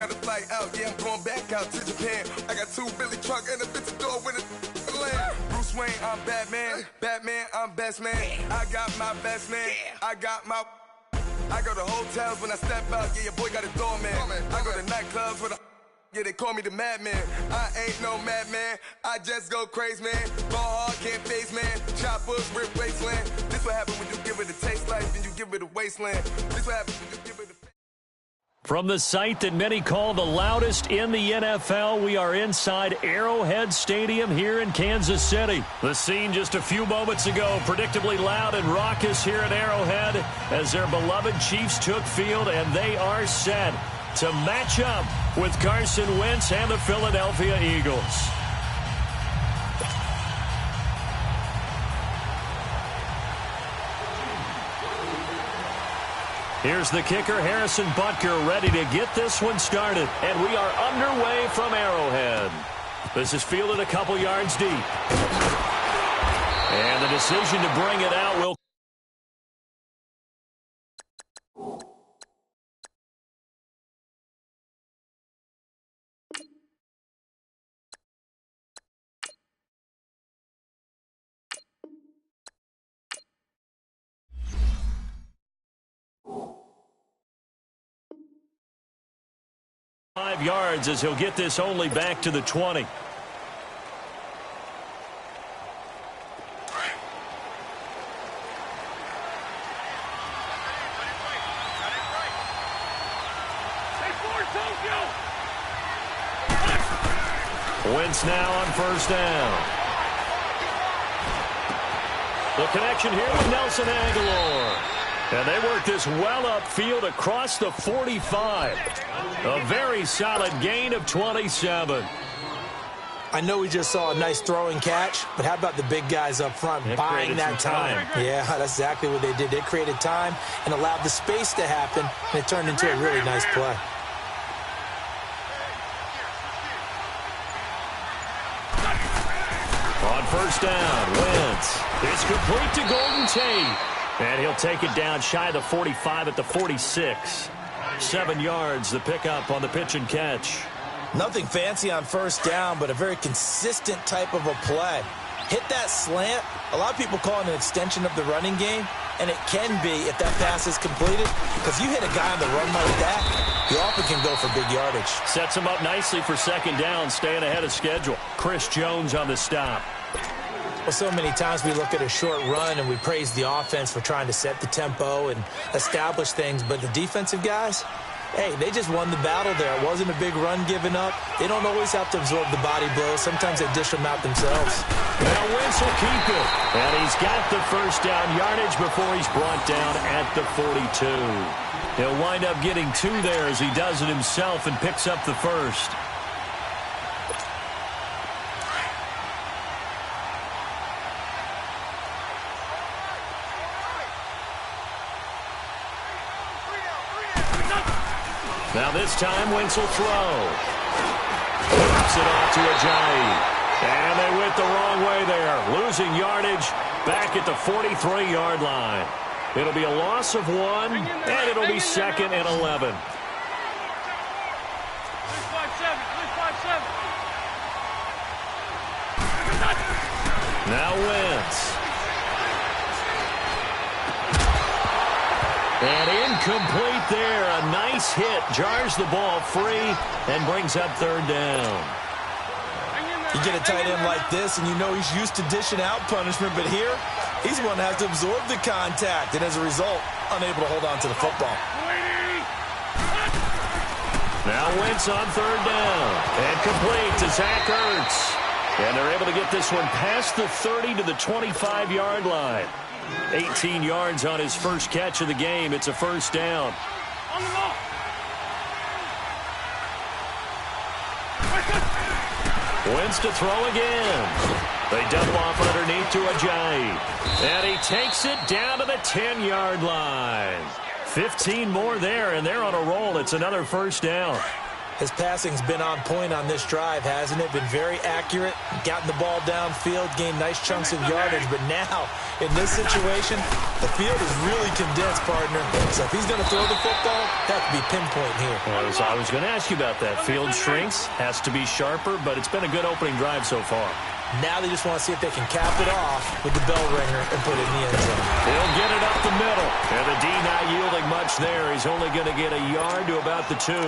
Got a flight out, yeah, I'm going back out to Japan. I got 2 Billy truck and a bitch door with a land. Bruce Wayne, I'm Batman. Batman, I'm best man. I got my best man. I got my... I go to hotels when I step out, yeah, your boy got a doorman. I go to nightclubs with a... Yeah, they call me the madman. I ain't no madman. I just go crazy, man. Ball hard, can't face, man. Choppers, rip wasteland. This what happens when you give it a taste life and you give it a wasteland. This what happens when you give it a... From the site that many call the loudest in the NFL, we are inside Arrowhead Stadium here in Kansas City. The scene just a few moments ago, predictably loud and raucous here at Arrowhead as their beloved Chiefs took field, and they are set to match up with Carson Wentz and the Philadelphia Eagles. Here's the kicker, Harrison Butker, ready to get this one started. And we are underway from Arrowhead. This is fielded a couple yards deep. And the decision to bring it out will... yards as he'll get this only back to the 20. Wentz now on first down. The connection here with Nelson Aguilar. And they work this well upfield across the 45. A very solid gain of 27. I know we just saw a nice throwing catch, but how about the big guys up front buying that time? Yeah, that's exactly what they did. They created time and allowed the space to happen, and it turned into a really nice play. On first down, Wentz. It's complete to Golden Tate. And he'll take it down shy of the 45 at the 46. 7 yards, the pickup on the pitch and catch. Nothing fancy on first down, but a very consistent type of a play. Hit that slant. A lot of people call it an extension of the running game, and it can be if that pass is completed. Because you hit a guy on the run like that, you often can go for big yardage. Sets him up nicely for second down, staying ahead of schedule. Chris Jones on the stop. Well, so many times we look at a short run and we praise the offense for trying to set the tempo and establish things, but the defensive guys, hey, they just won the battle there. It wasn't a big run given up. They don't always have to absorb the body blows. Sometimes they dish them out themselves. Now Wentz will keep it. And he's got the first down yardage before he's brought down at the 42. He'll wind up getting 2 there as he does it himself and picks up the first. Now this time, Wentz will throw. Drops it off to Ajayi. And they went the wrong way there. Losing yardage back at the 43-yard line. It'll be a loss of 1, and it'll be second and 11. Now Wentz. And incomplete there. A nice hit. Jars the ball free and brings up third down. You get a tight end like this, and you know he's used to dishing out punishment, but here, he's the one that has to absorb the contact, and as a result, unable to hold on to the football. Now Wentz on third down. And complete to Zach Ertz. And they're able to get this one past the 30 to the 25-yard line. 18 yards on his first catch of the game. It's a first down. Wentz to throw again. They dump off underneath to Ajayi. And he takes it down to the 10-yard line. 15 more there, and they're on a roll. It's another first down. His passing's been on point on this drive, hasn't it? Been very accurate, gotten the ball downfield, gained nice chunks of yardage. But now, in this situation, the field is really condensed, partner. So if he's going to throw the football, that could be pinpoint here. Well, I was going to ask you about that. Field shrinks, has to be sharper, but it's been a good opening drive so far. Now they just want to see if they can cap it off with the bell ringer and put it in the end zone. He'll get it up the middle. And the D not yielding much there. He's only going to get a yard to about the 2.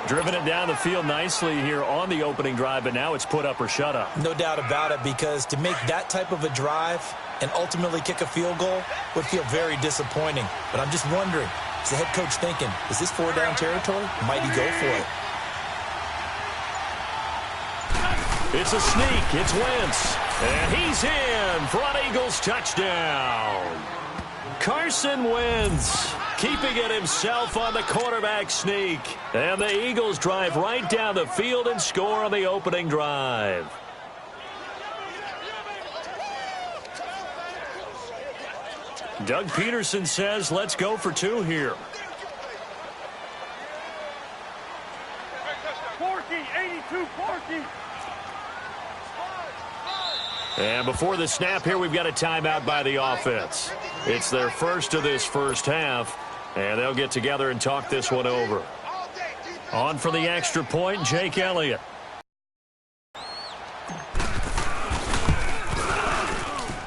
Driven it down the field nicely here on the opening drive, but now it's put up or shut up. No doubt about it, because to make that type of a drive and ultimately kick a field goal would feel very disappointing. But I'm just wondering, is the head coach thinking, is this 4-down territory? Might he go for it? It's a sneak. It's Wentz. And he's in for an Eagles touchdown. Carson Wentz keeping it himself on the quarterback sneak. And the Eagles drive right down the field and score on the opening drive. Doug Peterson says, let's go for 2 here. 82, 40. And before the snap here, we've got a timeout by the offense. It's their first of this first half, and they'll get together and talk this one over. On for the extra point, Jake Elliott.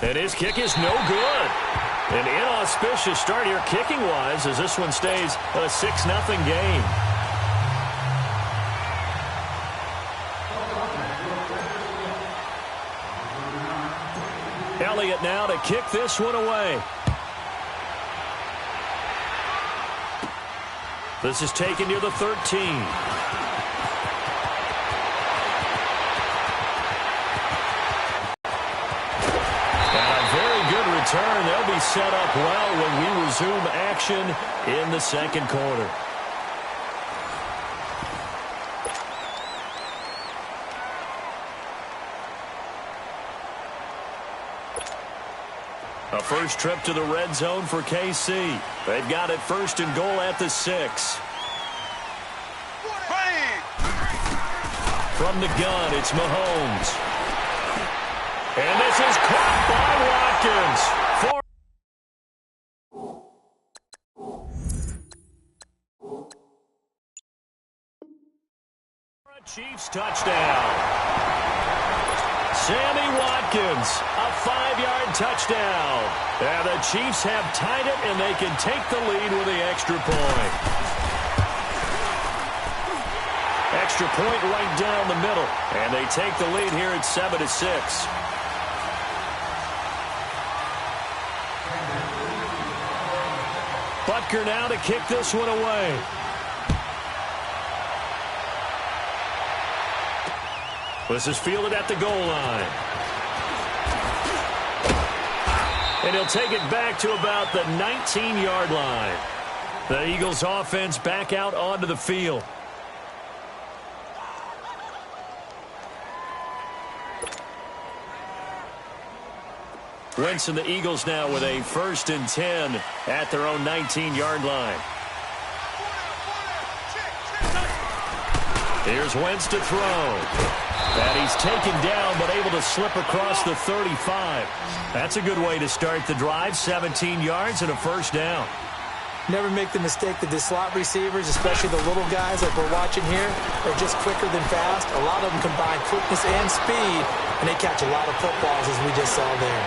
And his kick is no good. An inauspicious start here kicking-wise as this one stays a 6-0 game. Elliott now to kick this one away. This is taken near the 13. And a very good return. They'll be set up well when we resume action in the second quarter. A first trip to the red zone for KC. They've got it first and goal at the 6. From the gun, it's Mahomes. And this is caught by Watkins. For a Chiefs touchdown. Sammy Watkins, a 5-yard touchdown. And the Chiefs have tied it, and they can take the lead with the extra point. Extra point right down the middle. And they take the lead here at 7-6. Butker now to kick this one away. This is fielded at the goal line. And he'll take it back to about the 19-yard line. The Eagles offense back out onto the field. Wentz and the Eagles now with a 1st and 10 at their own 19-yard line. Here's Wentz to throw. And he's taken down, but able to slip across the 35. That's a good way to start the drive. 17 yards and a 1st down. Never make the mistake that the slot receivers, especially the little guys like we're watching here, are just quicker than fast. A lot of them combine quickness and speed, and they catch a lot of footballs, as we just saw there.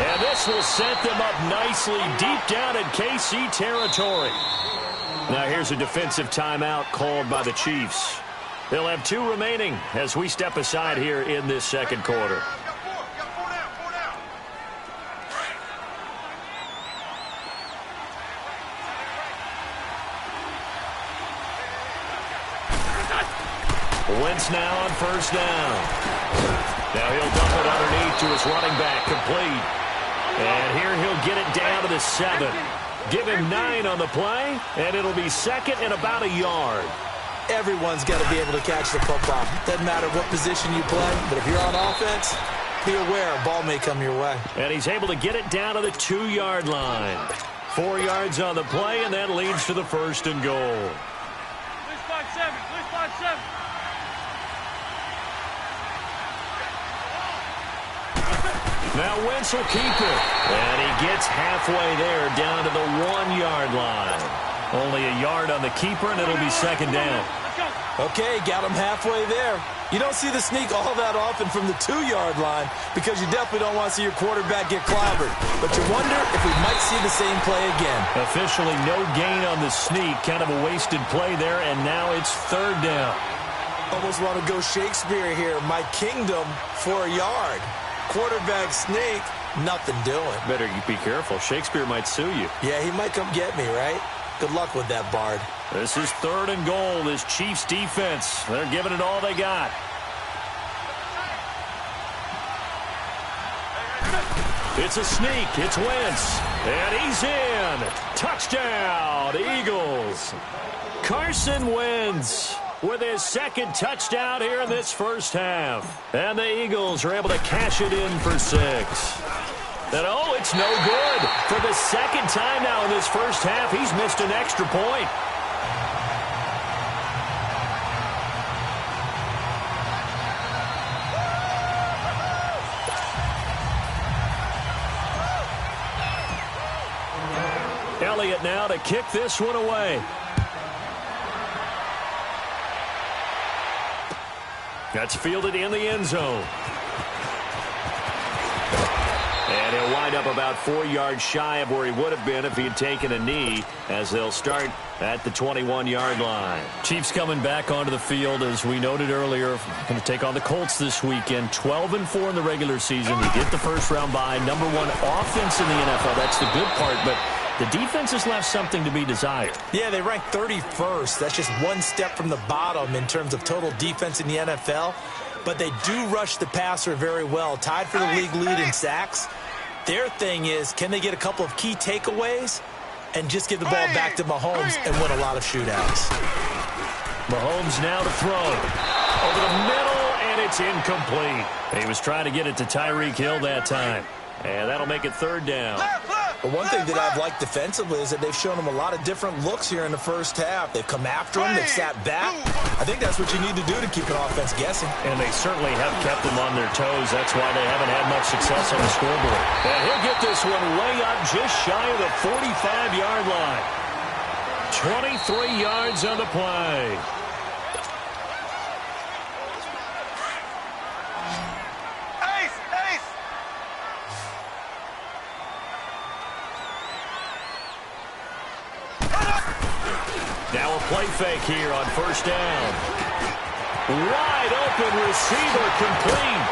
And this will set them up nicely deep down in KC territory. Now here's a defensive timeout called by the Chiefs. They'll have 2 remaining as we step aside here in this second quarter. Wentz now on 1st down. Now he'll dump it underneath to his running back, complete. And here he'll get it down to the 7. Give him 9 on the play, and it'll be 2nd and about a yard. Everyone's got to be able to catch the football. Doesn't matter what position you play, but if you're on offense, be aware a ball may come your way. And he's able to get it down to the 2-yard line. 4 yards on the play, and that leads to the 1st and goal. Now Wentz will keep it. And he gets halfway there down to the 1-yard line. Only a yard on the keeper, and it'll be second down. Okay, got him halfway there. You don't see the sneak all that often from the 2-yard line because you definitely don't want to see your quarterback get clobbered. But you wonder if we might see the same play again. Officially no gain on the sneak. Kind of a wasted play there, and now it's third down. Almost want to go Shakespeare here. My kingdom for a yard. Quarterback sneak, nothing doing. Better be careful. Shakespeare might sue you. Yeah, he might come get me, right? Good luck with that, Bard. This is third and goal. This Chiefs defense, they're giving it all they got. It's a sneak. It's Wentz. And he's in. Touchdown, Eagles. Carson Wentz with his second touchdown here in this first half. And the Eagles are able to cash it in for 6. And oh, it's no good. For the second time now in this first half, he's missed an extra point. Elliott now to kick this one away. That's fielded in the end zone. And he'll wind up about 4 yards shy of where he would have been if he had taken a knee, as they'll start at the 21-yard line. Chiefs coming back onto the field, as we noted earlier, going to take on the Colts this weekend. 12-4 in the regular season. They get the first-round bye. #1 offense in the NFL. That's the good part, but the defense has left something to be desired. Yeah, they rank 31st. That's just one step from the bottom in terms of total defense in the NFL. But they do rush the passer very well. Tied for the league lead in sacks. Their thing is, can they get a couple of key takeaways and just give the ball back to Mahomes and win a lot of shootouts? Mahomes now to throw. Over the middle, and it's incomplete. He was trying to get it to Tyreek Hill that time. And that'll make it third down. But one thing that I've liked defensively is that they've shown him a lot of different looks here in the first half. They've come after him. They've sat back. I think that's what you need to do to keep an offense guessing. And they certainly have kept them on their toes. That's why they haven't had much success on the scoreboard. And he'll get this one way up just shy of the 45-yard line. 23 yards on the play. Now a play fake here on first down. Wide open receiver complete.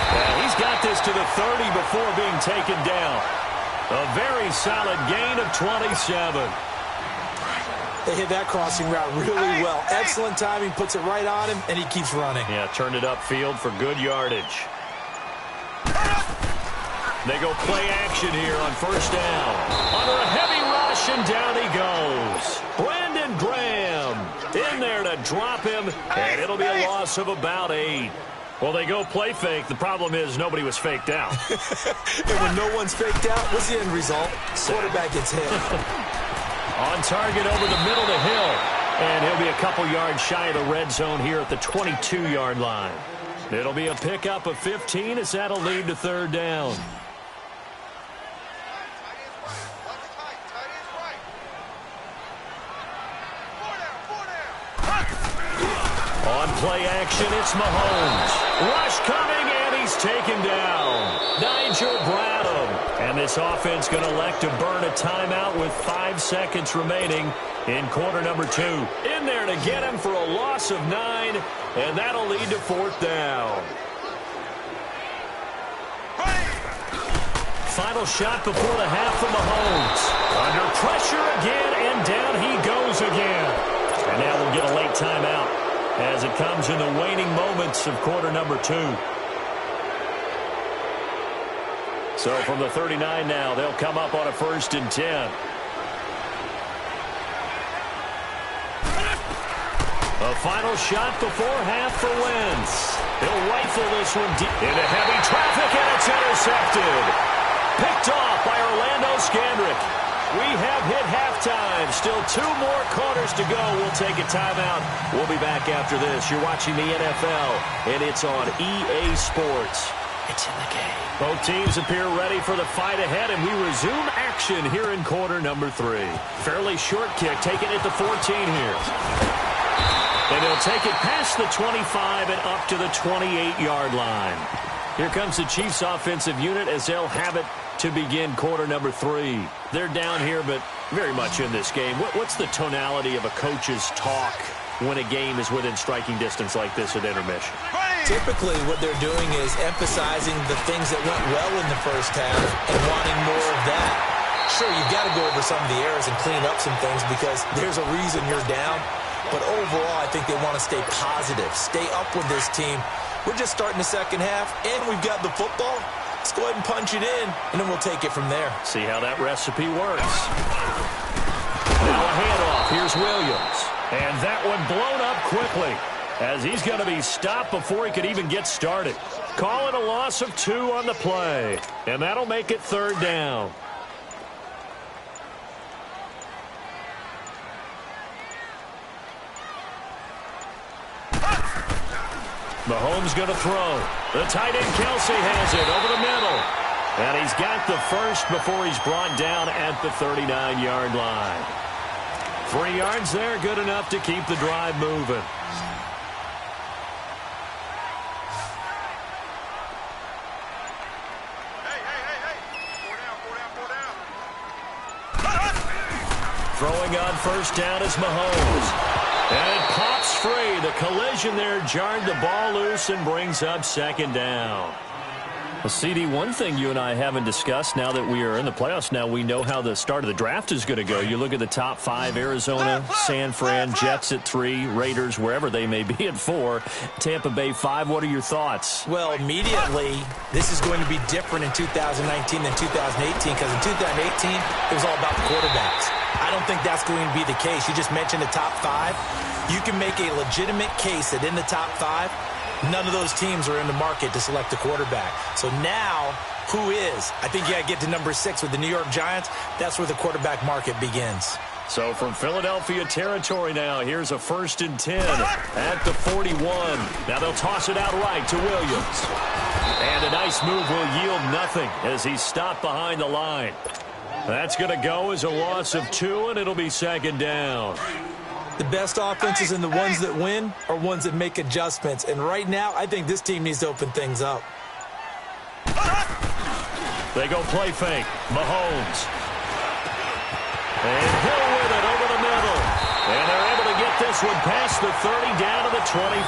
And he's got this to the 30 before being taken down. A very solid gain of 27. They hit that crossing route really well. Excellent timing, puts it right on him, and he keeps running. Yeah, turned it upfield for good yardage. They go play action here on first down. Under a heavy rush, and down he goes. Brandon Graham in there to drop him, and it'll be a loss of about 8. Well, they go play fake. The problem is nobody was faked out. And when no one's faked out, what's the end result? Quarterback gets hit. On target over the middle to Hill. And he'll be a couple yards shy of the red zone here at the 22-yard line. It'll be a pickup of 15 as that'll lead to third down. On play action, it's Mahomes. Rush coming, and he's taken down. Nigel Bradham. And this offense going to elect to burn a timeout with 5 seconds remaining in quarter number 2. In there to get him for a loss of 9, and that'll lead to fourth down. Final shot before the half from Mahomes. Under pressure again, and down he goes again. And now we'll get a late timeout as it comes in the waning moments of quarter number 2. So from the 39 now, they'll come up on a 1st and 10. A final shot before half for Wentz. He'll rifle this one deep into heavy traffic, and it's intercepted. Picked off by Orlando Scandrick. We have hit halftime. Still 2 more quarters to go. We'll take a timeout. We'll be back after this. You're watching the NFL, and it's on EA Sports. It's in the game. Both teams appear ready for the fight ahead, and we resume action here in quarter number 3. Fairly short kick, taking it to 14 here. And they'll take it past the 25 and up to the 28-yard line. Here comes the Chiefs' offensive unit as they'll have it to begin quarter number 3. They're down here, but very much in this game. What's the tonality of a coach's talk when a game is within striking distance like this at intermission? Typically, what they're doing is emphasizing the things that went well in the first half and wanting more of that. Sure, you've got to go over some of the errors and clean up some things because there's a reason you're down. But overall, I think they want to stay positive, stay up with this team. We're just starting the second half, and we've got the football. Let's go ahead and punch it in, and then we'll take it from there. See how that recipe works. Now a handoff. Here's Williams. And that one blown up quickly as he's going to be stopped before he could even get started. Call it a loss of 2 on the play. And that'll make it 3rd down. Mahomes going to throw. The tight end Kelsey has it over the middle. And he's got the first before he's brought down at the 39-yard line. 3 yards there, good enough to keep the drive moving. Throwing on first down is Mahomes. And it pops free. The collision there jarred the ball loose and brings up 2nd down. Well, CD, one thing you and I haven't discussed now that we are in the playoffs now, we know how the start of the draft is going to go. You look at the top 5, Arizona, San Fran, Jets at 3, Raiders, wherever they may be at 4, Tampa Bay 5. What are your thoughts? Well, immediately, this is going to be different in 2019 than 2018 because in 2018, it was all about the quarterbacks. I don't think that's going to be the case. You just mentioned the top 5. You can make a legitimate case that in the top 5, none of those teams are in the market to select a quarterback. So now, who is? I think you got to get to number 6 with the New York Giants. That's where the quarterback market begins. So from Philadelphia territory now, here's a 1st and 10 at the 41. Now they'll toss it out right to Williams. And a nice move will yield nothing as he's stopped behind the line. That's going to go as a loss of 2, and it'll be 2nd down. The best offenses and the ones that win are ones that make adjustments. And right now, I think this team needs to open things up. They go play fake. Mahomes. And Hill with it over the middle. And they're able to get this one past the 30 down to the 25.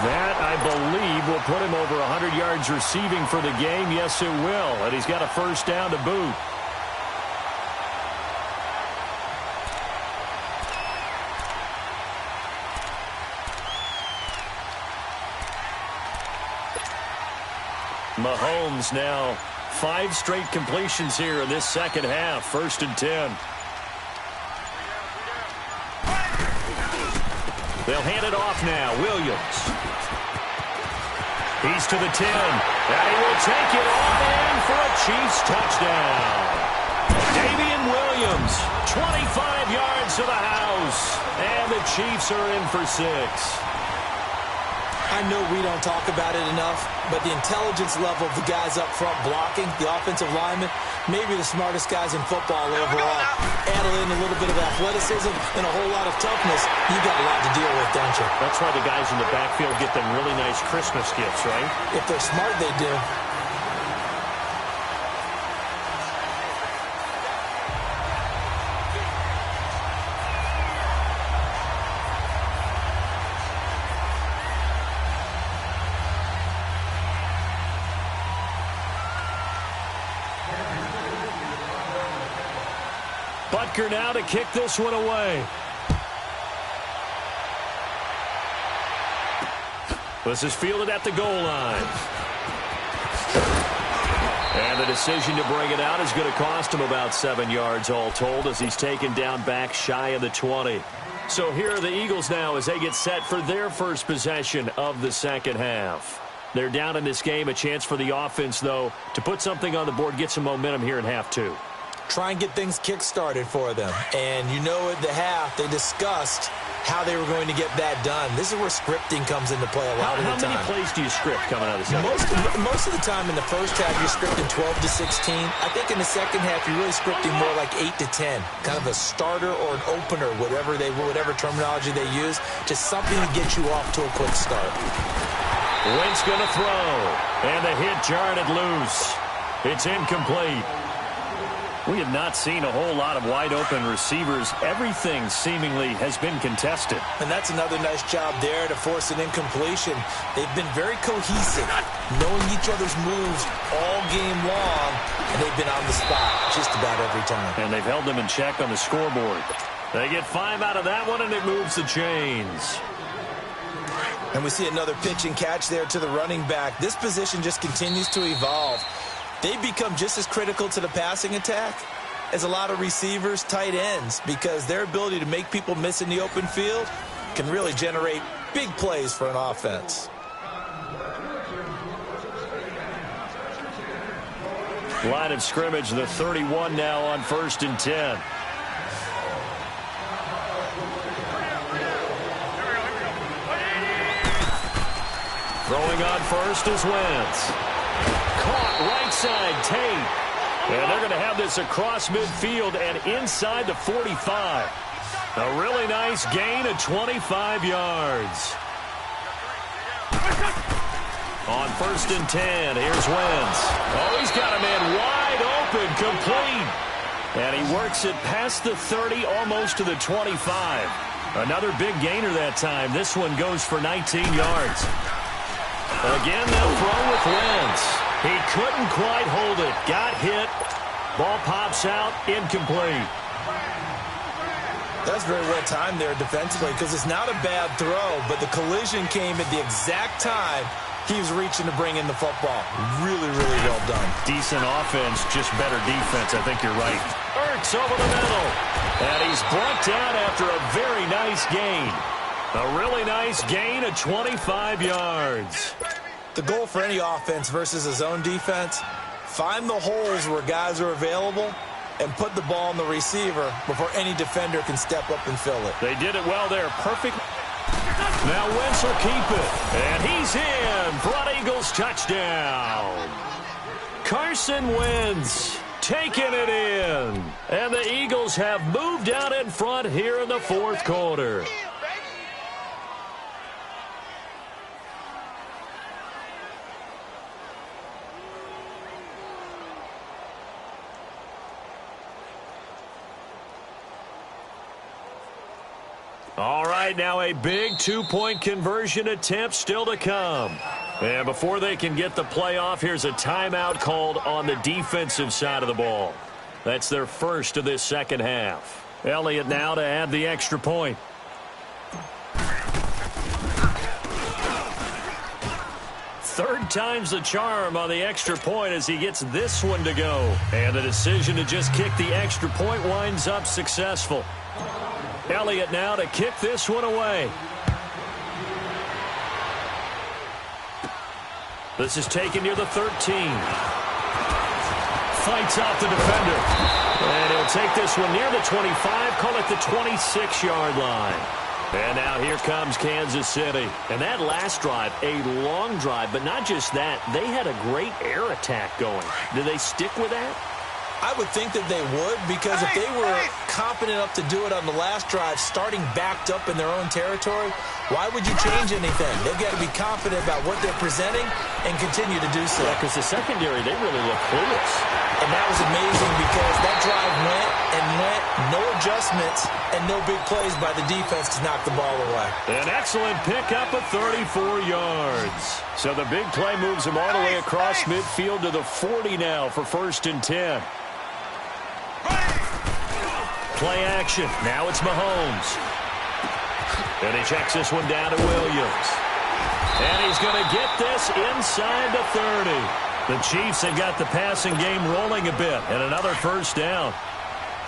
That, I believe, will put him over 100 yards receiving for the game. Yes, it will. And he's got a 1st down to boot. Mahomes now 5 straight completions here in this second half. 1st and 10. They'll hand it off now. Williams. He's to the 10. And he will take it on in for a Chiefs touchdown. Damian Williams, 25 yards to the house. And the Chiefs are in for 6. I know we don't talk about it enough, but the intelligence level of the guys up front blocking, the offensive linemen, maybe the smartest guys in football overall. Add in a little bit of athleticism and a whole lot of toughness, you got a lot to deal with, don't you? That's why the guys in the backfield get them really nice Christmas gifts, right? If they're smart, they do. Butker now to kick this one away. This is fielded at the goal line. And the decision to bring it out is going to cost him about 7 yards all told as he's taken down back shy of the 20. So here are the Eagles now as they get set for their first possession of the second half. They're down in this game. A chance for the offense, though, to put something on the board, get some momentum here in half 2. try and get things kick-started for them. And you know at the half, they discussed how they were going to get that done. This is where scripting comes into play a lot of the time. How many plays do you script coming out of the second? Most of the time in the first half, you're scripting 12 to 16. I think in the second half, you're really scripting more like 8 to 10. Kind of a starter or an opener, whatever terminology they use. Just something to get you off to a quick start. Wentz going to throw. And the hit jarred it loose. It's incomplete. We have not seen a whole lot of wide-open receivers. Everything seemingly has been contested. And that's another nice job there to force an incompletion. They've been very cohesive, knowing each other's moves all game long, and they've been on the spot just about every time. And they've held them in check on the scoreboard. They get 5 out of that one, and it moves the chains. And we see another pitch and catch there to the running back. This position just continues to evolve. They become just as critical to the passing attack as a lot of receivers, tight ends, because their ability to make people miss in the open field can really generate big plays for an offense. Line of scrimmage, the 31 now on 1st and 10. Throwing on first is Wentz. Caught right side, Tate. And they're going to have this across midfield and inside the 45. A really nice gain of 25 yards. On 1st and 10, here's Wentz. Oh, he's got a man wide open, complete. And he works it past the 30, almost to the 25. Another big gainer that time. This one goes for 19 yards. Again, they'll throw with Wentz. He couldn't quite hold it. Got hit. Ball pops out. Incomplete. That's very well timed there defensively because it's not a bad throw, but the collision came at the exact time he was reaching to bring in the football. Really, really well done. Decent offense, just better defense. I think you're right. Ertz over the middle. And he's brought down after a very nice gain. A really nice gain of 25 yards. The goal for any offense versus a zone defense, find the holes where guys are available and put the ball on the receiver before any defender can step up and fill it. They did it well there. Perfect. Now Wentz will keep it. And he's in. Front Eagles touchdown. Carson Wentz taking it in. And the Eagles have moved out in front here in the 4th quarter. All right, now a big 2-point conversion attempt still to come. And before they can get the play off, here's a timeout called on the defensive side of the ball. That's their first of this second half. Elliott now to add the extra point. Third time's the charm on the extra point as he gets this one to go. And the decision to just kick the extra point winds up successful. Elliott now to kick this one away. This is taken near the 13. Fights off the defender. And he'll take this one near the 25, call it the 26-yard line. And now here comes Kansas City. And that last drive, a long drive, but not just that. They had a great air attack going. Do they stick with that? I would think that they would, because if they were confident enough to do it on the last drive, starting backed up in their own territory, why would you change anything? They've got to be confident about what they're presenting and continue to do so. Yeah, because the secondary, they really look clueless. And that was amazing because that drive went and went, no adjustments, and no big plays by the defense to knock the ball away. An excellent pickup of 34 yards. So the big play moves him all the way across midfield to the 40 now for 1st and 10. Play action. Now it's Mahomes. And he checks this one down to Williams. And he's going to get this inside the 30. The Chiefs have got the passing game rolling a bit. And another first down.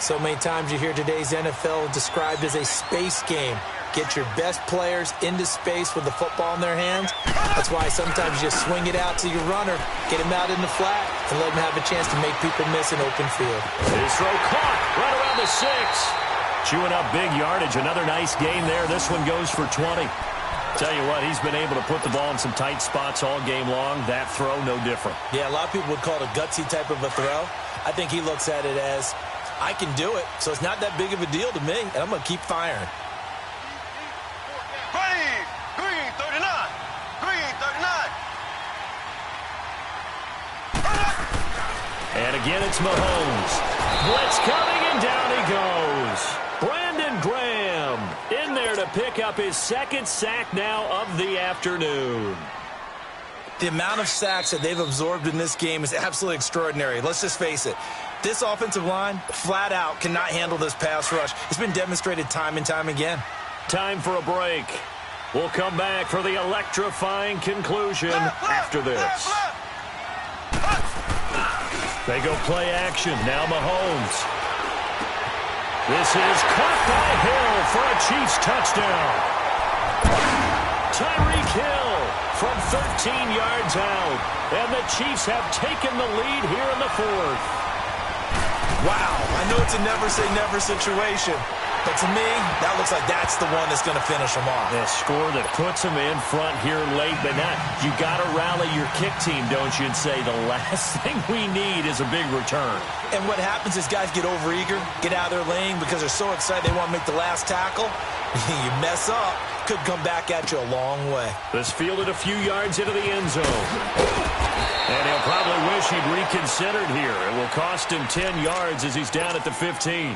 So many times you hear today's NFL described as a space game. get your best players into space with the football in their hands. That's why sometimes you just swing it out to your runner, get him out in the flat, and let him have a chance to make people miss an open field. His throw caught right around the 6. Chewing up big yardage. Another nice gain there. This one goes for 20. Tell you what, he's been able to put the ball in some tight spots all game long. That throw, no different. Yeah, a lot of people would call it a gutsy type of a throw. I think he looks at it as, I can do it, so it's not that big of a deal to me, and I'm going to keep firing. Green 39. Green 39. And again, it's Mahomes. Blitz coming, and down he goes. Brandon Graham in there to pick up his second sack now of the afternoon. The amount of sacks that they've absorbed in this game is absolutely extraordinary. Let's just face it. This offensive line, flat out, cannot handle this pass rush. It's been demonstrated time and time again. Time for a break. We'll come back for the electrifying conclusion after this. They go play action. Now Mahomes. This is caught by Hill for a Chiefs touchdown. Tyreek Hill from 13 yards out. And the Chiefs have taken the lead here in the 4th. Wow, I know it's a never-say-never situation, but to me, that looks like that's the one that's going to finish them off. A score that puts them in front here late, but now you got to rally your kick team, don't you, and say the last thing we need is a big return. And what happens is guys get overeager, get out of their lane because they're so excited they want to make the last tackle. You mess up, could come back at you a long way. This fielded a few yards into the end zone. And he'll probably wish he'd reconsidered here. It will cost him 10 yards as he's down at the 15.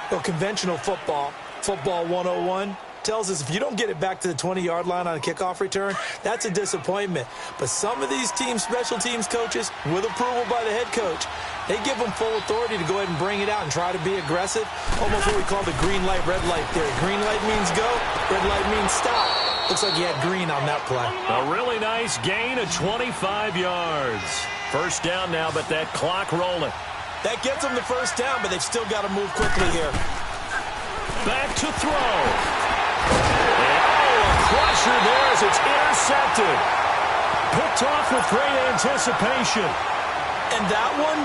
Well, conventional football 101, tells us if you don't get it back to the 20-yard line on a kickoff return, that's a disappointment. But some of these teams, special teams coaches, with approval by the head coach, they give them full authority to go ahead and bring it out and try to be aggressive. Almost what we call the green light, red light theory. Green light means go, red light means stop. Looks like he had green on that play. A really nice gain of 25 yards. First down now, but that clock rolling. That gets them the first down, but they've still got to move quickly here. Back to throw. And, a crusher there as it's intercepted. Picked off with great anticipation. And that one,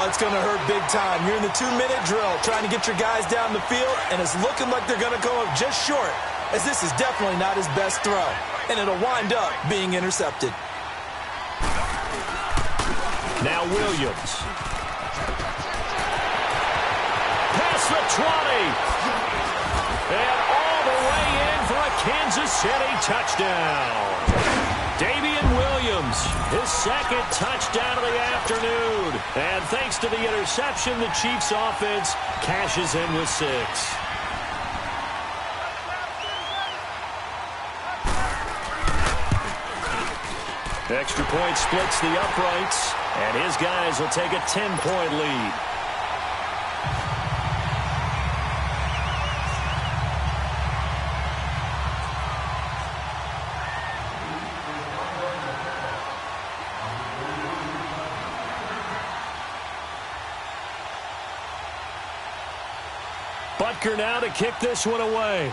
it's going to hurt big time. You're in the 2-minute drill trying to get your guys down the field, and it's looking like they're going to go up just short, as this is definitely not his best throw. And it'll wind up being intercepted. Now Williams. Past the 20. And all the way in for a Kansas City touchdown. Damian Williams, his second touchdown of the afternoon. And thanks to the interception, the Chiefs offense cashes in with 6. Extra point splits the uprights, and his guys will take a 10-point lead. Butker now to kick this one away.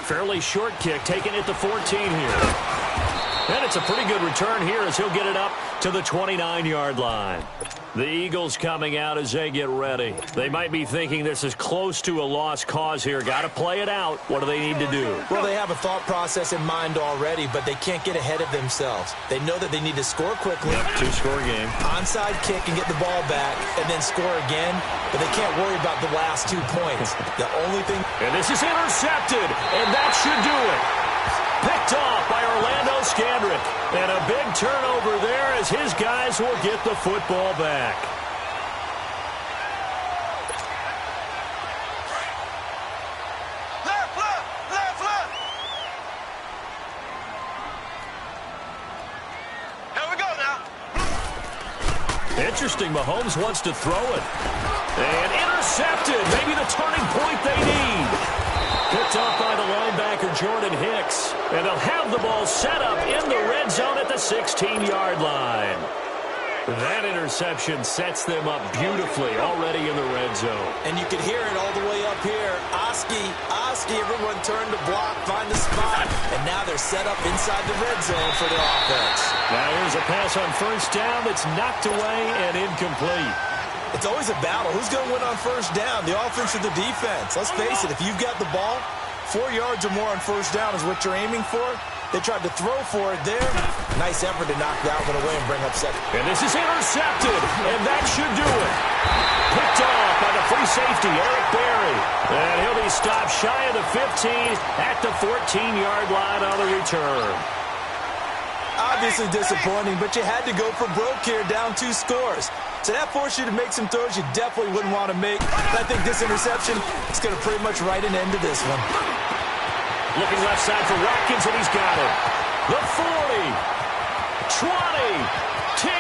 Fairly short kick, taking it to 14 here. And it's a pretty good return here as he'll get it up to the 29-yard line. The Eagles coming out as they get ready. They might be thinking this is close to a lost cause here. Got to play it out. What do they need to do? Well, they have a thought process in mind already, but they can't get ahead of themselves. They know that they need to score quickly. Yep, 2-score game. Onside kick and get the ball back, and then score again. But they can't worry about the last 2 points. The only thing... And this is intercepted, and that should do it. Picked off by Orlando Scandrick. And a big turnover there as his guys will get the football back. Left, left, left, left. Here we go now. Interesting, Mahomes wants to throw it. And intercepted. Maybe the turning point they need. Picked off by the linebacker, Jordan Hicks. And they'll have the ball set up in the red zone at the 16-yard line. That interception sets them up beautifully already in the red zone. And you can hear it all the way up here. Oski, everyone turned to block, find the spot, and now they're set up inside the red zone for their offense. Now here's a pass on first down that's knocked away and incomplete. It's always a battle. Who's going to win on first down, the offense or the defense? Let's face it, if you've got the ball, 4 yards or more on first down is what you're aiming for. They tried to throw for it there. Nice effort to knock that one away and bring up second. And this is intercepted, and that should do it. Picked off by the free safety, Eric Berry. And he'll be stopped shy of the 15 at the 14-yard line on the return. Obviously disappointing, but you had to go for broke here, down 2 scores. So that forced you to make some throws you definitely wouldn't want to make. But I think this interception is going to pretty much write an end to this one. Looking left side for Watkins, and he's got it. The 40, 20, 10.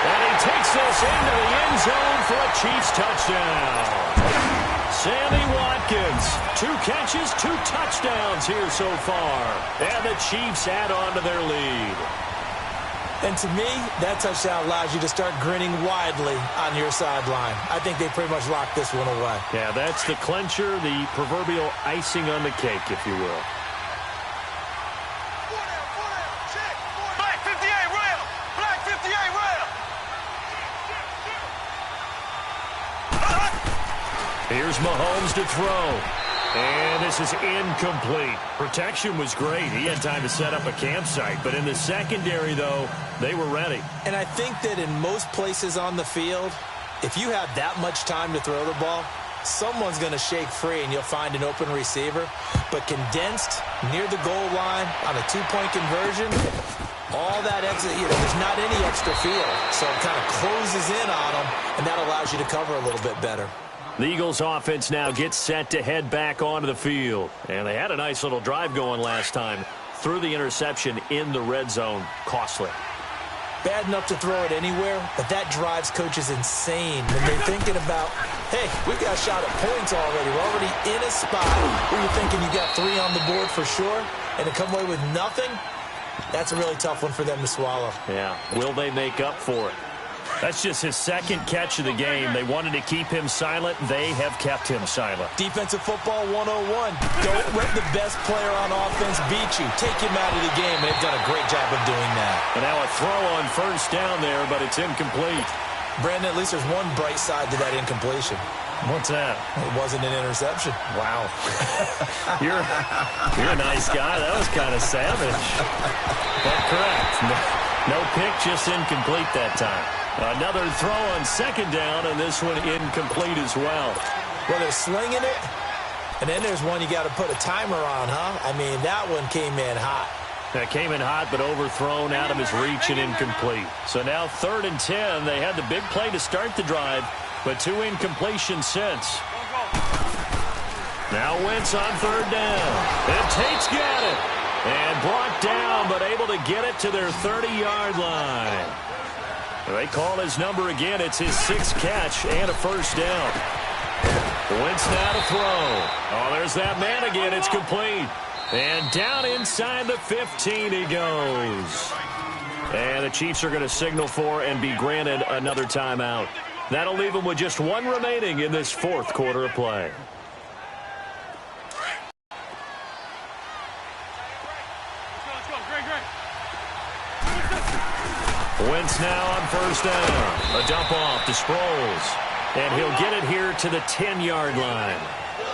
And he takes this into the end zone for a Chiefs touchdown. Sammy Watkins, 2 catches, 2 touchdowns here so far. And the Chiefs add on to their lead. And to me, that touchdown allows you to start grinning widely on your sideline. I think they pretty much locked this one away. Yeah, that's the clincher, the proverbial icing on the cake, if you will. Black 58 rail. Black 58 rail. Here's Mahomes to throw. And this is incomplete. Protection was great. He had time to set up a campsite. But in the secondary, though, they were ready. And I think that in most places on the field, if you have that much time to throw the ball, someone's going to shake free and you'll find an open receiver. But condensed near the goal line on a 2-point conversion, all that extra, there's not any extra field. So it kind of closes in on them, and that allows you to cover a little bit better. The Eagles offense now gets set to head back onto the field. And they had a nice little drive going last time. Threw the interception in the red zone. Costly. Bad enough to throw it anywhere, but that drives coaches insane when they're thinking about, hey, we've got a shot at points already. We're already in a spot where you're thinking you got 3 on the board for sure, and to come away with nothing, that's a really tough one for them to swallow. Yeah. Will they make up for it? That's just his 2nd catch of the game. They wanted to keep him silent. They have kept him silent. Defensive football 101. Don't let the best player on offense beat you. Take him out of the game. They've done a great job of doing that. And now a throw on first down there, but it's incomplete. Brandon, at least there's one bright side to that incompletion. What's that? It wasn't an interception. Wow. You're a nice guy. That was kind of savage. But correct. No pick, just incomplete that time. Another throw on second down, and this one incomplete as well. Well, they're slinging it, and then there's one you got to put a timer on, huh? I mean, that one came in hot. That came in hot, but overthrown out of his reach and incomplete. So now 3rd and 10. They had the big play to start the drive, but 2 incompletions since. Now Wentz on 3rd down. And Tate's got it. And brought down, but able to get it to their 30-yard line. They call his number again. It's his 6th catch and a first down. Wentz now to throw. Oh, there's that man again. It's complete. And down inside the 15 he goes. And the Chiefs are going to signal for and be granted another timeout. That'll leave them with just 1 remaining in this 4th quarter of play. Wentz now on first down. A dump off to Sproles. And he'll get it here to the 10-yard line.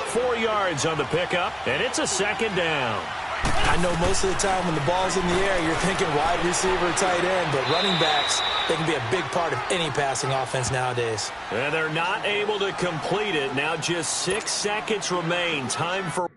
4 yards on the pickup, and it's a 2nd down. I know most of the time when the ball's in the air, you're thinking wide receiver, tight end, but running backs, they can be a big part of any passing offense nowadays. And they're not able to complete it. Now just 6 seconds remain. Time for...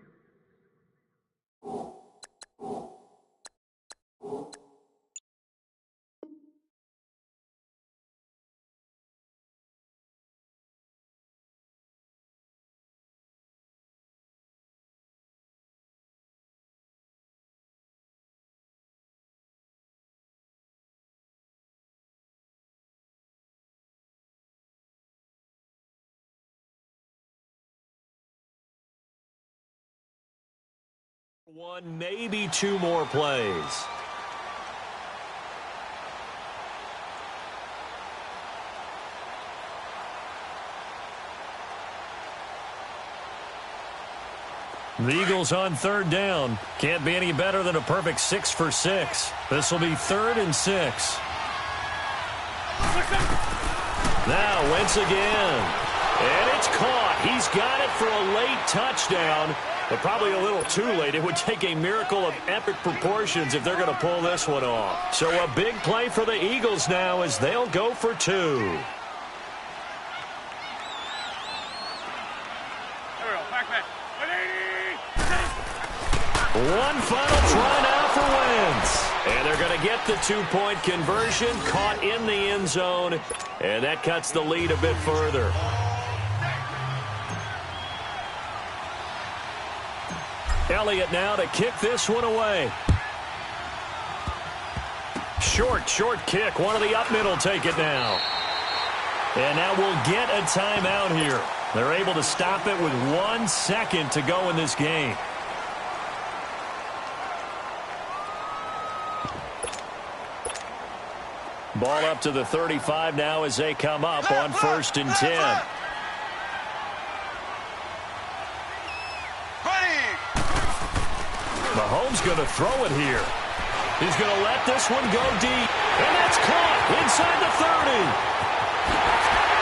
One, maybe 2 more plays. The Eagles on third down. Can't be any better than a perfect 6 for 6. This will be 3rd and 6. Now Wentz again. And it's caught. He's got it for a late touchdown, but probably a little too late. It would take a miracle of epic proportions if they're going to pull this one off. So a big play for the Eagles now as they'll go for 2. One final try now for Wentz. And they're going to get the 2-point conversion, caught in the end zone, and that cuts the lead a bit further. Elliott now to kick this one away. Short kick. One of the up middle take it now. And now we'll get a timeout here. They're able to stop it with 1 second to go in this game. Ball up to the 35 now as they come up on 1st and 10. Mahomes going to throw it here. He's going to let this one go deep. And that's caught inside the 30.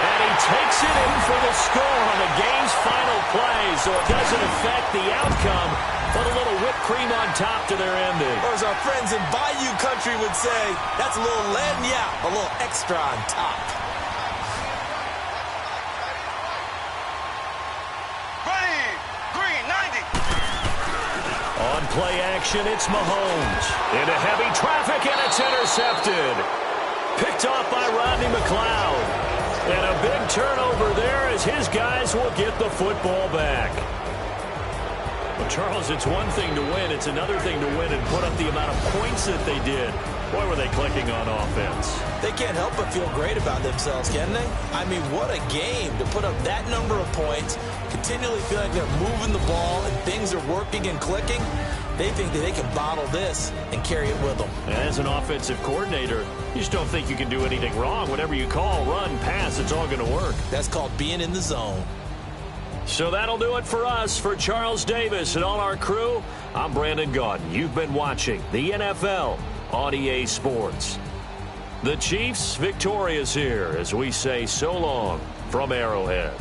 And he takes it in for the score on the game's final play, so it doesn't affect the outcome, but a little whipped cream on top to their ending. Or as our friends in Bayou Country would say, that's a little a little extra on top. Ready, green, 90. On play action, it's Mahomes. Into heavy traffic, and it's intercepted. Picked off by Rodney McLeod. And a big turnover there as his guys will get the football back. Well, Charles, it's one thing to win. It's another thing to win and put up the amount of points that they did. Boy, were they clicking on offense. They can't help but feel great about themselves, can they? I mean, what a game to put up that number of points, continually feel like they're moving the ball and things are working and clicking. They think that they can bottle this and carry it with them. And as an offensive coordinator, you just don't think you can do anything wrong. Whatever you call, run, pass, it's all going to work. That's called being in the zone. So that'll do it for us. For Charles Davis and all our crew, I'm Brandon Gaudin. You've been watching the NFL on EA Sports. The Chiefs victorious here as we say so long from Arrowhead.